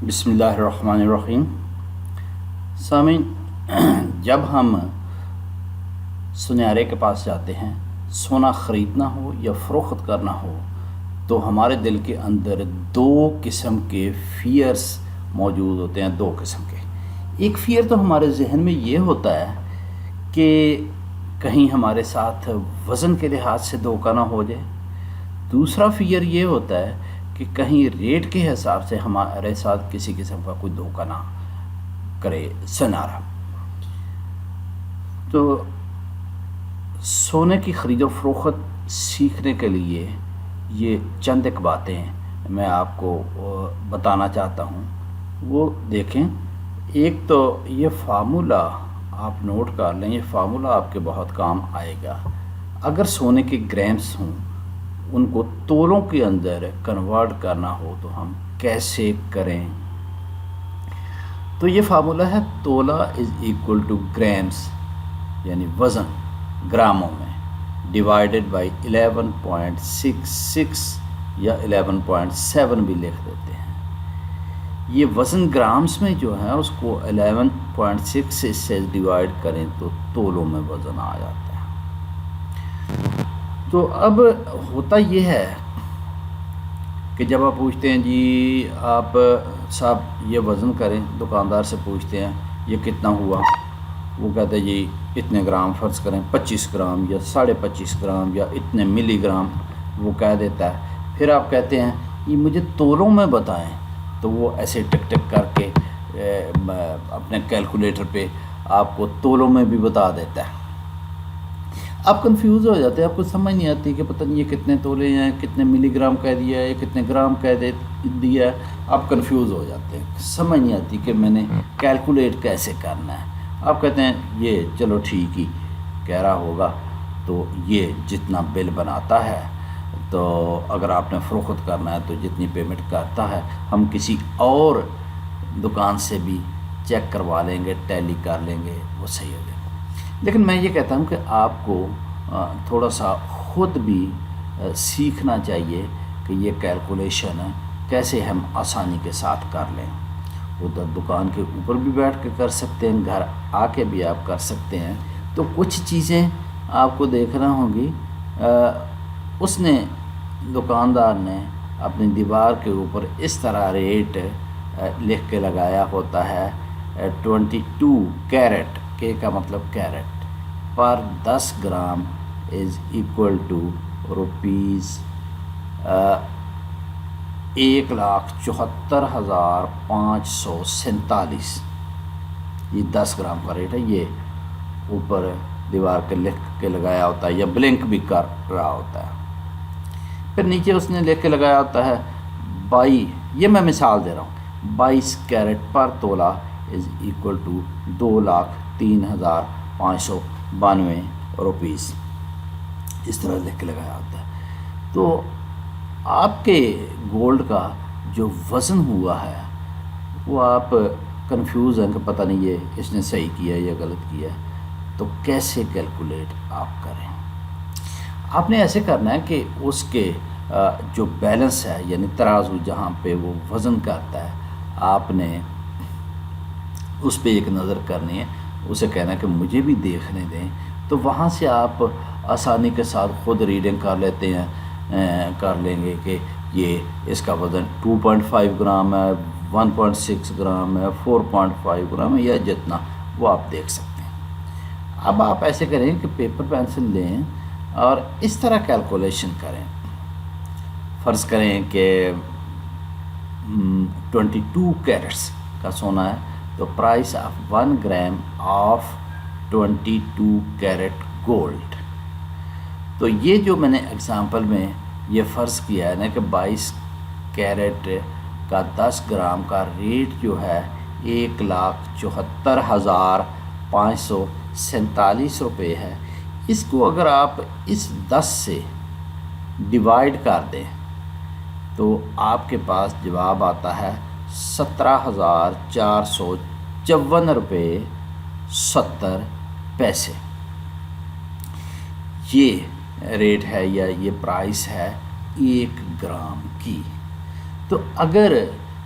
بسم اللہ الرحمن الرحیم۔ سامعین، جب ہم سنیارے کے پاس جاتے ہیں، سونا خریدنا ہو یا فروخت کرنا ہو، تو ہمارے دل کے اندر دو قسم کے فیئرز موجود ہوتے ہیں، دو قسم کے۔ ایک فیئر تو ہمارے ذہن میں یہ ہوتا ہے کہ کہیں ہمارے ساتھ وزن کے لحاظ سے دھوکہ نہ ہو جائے۔ دوسرا فیئر یہ ہوتا ہے کہ کہیں ریٹ کے حساب سے ہمارے ساتھ کسی قسم کا کوئی دھوکہ نہ کرے سنارا۔ تو سونے کی خرید و فروخت سیکھنے کے لیے یہ چند ایک باتیں میں آپ کو بتانا چاہتا ہوں، وہ دیکھیں۔ ایک تو یہ فارمولہ آپ نوٹ کر لیں، یہ فارمولہ آپ کے بہت کام آئے گا۔ اگر سونے کے گرامز ہوں، ان کو تولوں کے اندر کنورٹ کرنا ہو تو ہم کیسے کریں؟ تو یہ فارمولہ ہے تولہ از ایکول ٹو گرامز، یعنی وزن گراموں میں، ڈیوائیڈڈ بائی 11.66 یا 11.7 بھی لکھ دیتے ہیں۔ یہ وزن گرامز میں جو ہے اس کو 11.6 سے ڈیوائیڈ کریں تو تولوں میں وزن آ جاتا ہے۔ تو اب ہوتا یہ ہے کہ جب آپ پوچھتے ہیں جی آپ صاحب یہ وزن کریں، دکاندار سے پوچھتے ہیں یہ کتنا ہوا، وہ کہتے ہیں جی اتنے گرام، فرض کریں 25 گرام یا 25.5 گرام یا اتنے ملی گرام وہ کہہ دیتا ہے۔ پھر آپ کہتے ہیں یہ مجھے تولوں میں بتائیں، تو وہ ایسے ٹک ٹک کر کے اپنے کیلکولیٹر پہ آپ کو تولوں میں بھی بتا دیتا ہے۔ آپ کنفیوز ہو جاتے ہیں، آپ کو سمجھ نہیں آتی کہ پتہ نہیں یہ کتنے تولے ہیں، کتنے ملی گرام کہہ دیا ہے، کتنے گرام کہہ دیا ہے۔ آپ کنفیوز ہو جاتے ہیں، سمجھ نہیں آتی کہ میں نے کیلکولیٹ کیسے کرنا ہے۔ آپ کہتے ہیں یہ چلو ٹھیک ہی کہہ رہا ہوگا، تو یہ جتنا بل بناتا ہے، تو اگر آپ نے فروخت کرنا ہے تو جتنی پیمنٹ کرتا ہے ہم کسی اور دکان سے بھی چیک کروا لیں گے، ٹیلی کر لیں گے، وہ صحیح ہو جائے گا۔ لیکن میں یہ کہتا ہوں کہ آپ کو تھوڑا سا خود بھی سیکھنا چاہیے کہ یہ کیلکولیشن کیسے ہم آسانی کے ساتھ کر لیں۔ ادھر دکان کے اوپر بھی بیٹھ کے کر سکتے ہیں، گھر آ کے بھی آپ کر سکتے ہیں۔ تو کچھ چیزیں آپ کو دیکھنا ہوں گی۔ اس نے دکاندار نے اپنی دیوار کے اوپر اس طرح ریٹ لکھ کے لگایا ہوتا ہے 22 کیرٹ، کے کا مطلب carat, per 10 gram is equal to rupees 1,74,547۔ یہ 10 گرام کا ریٹ ہے، یہ اوپر دیوار کے لکھ کے لگایا ہوتا ہے یا بلنک بھی کر رہا ہوتا ہے۔ پھر نیچے اس نے لکھ کے لگایا ہوتا ہے 22، یہ میں مثال دے رہا ہوں، 22 کیرٹ پر tola is equal to 2,03,592 rupees, اس طرح لکھ کے لگایا ہوتا ہے۔ تو آپ کے گولڈ کا جو وزن ہوا ہے وہ آپ کنفیوز ہیں کہ پتہ نہیں یہ اس نے صحیح کیا یا غلط کیا، تو کیسے کیلکولیٹ آپ کریں؟ آپ نے ایسے کرنا ہے کہ اس کے جو بیلنس ہے، یعنی ترازو جہاں پہ وہ وزن کرتا ہے، آپ نے اس پہ ایک نظر کرنی ہے، اسے کہنا ہے کہ مجھے بھی دیکھنے دیں۔ تو وہاں سے آپ آسانی کے ساتھ خود ریڈنگ کر لیتے ہیں، کر لیں گے کہ یہ اس کا وزن 2.5 گرام ہے، 1.6 گرام ہے، 4.5 گرام ہے، یا جتنا وہ آپ دیکھ سکتے ہیں۔ اب آپ ایسے کریں کہ پیپر پینسل لیں اور اس طرح کیلکولیشن کریں۔ فرض کریں کہ 22 کیرٹس کا سونا ہے، تو price of 1 gram of 22 carat gold. تو یہ جو میں نے اگزامپل میں یہ فرض کیا ہے نا کہ 22 کیرٹ کا 10 گرام کا ریٹ جو ہے 1,74,547 روپے ہے، اس کو اگر آپ اس 10 سے ڈیوائیڈ کر دیں تو آپ کے پاس جواب آتا ہے 17,454 روپے 70 پیسے۔ یہ ریٹ ہے یا یہ پرائس ہے 1 گرام کی۔ تو اگر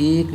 1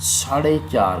4.5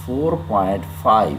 4.5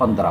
15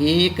1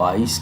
22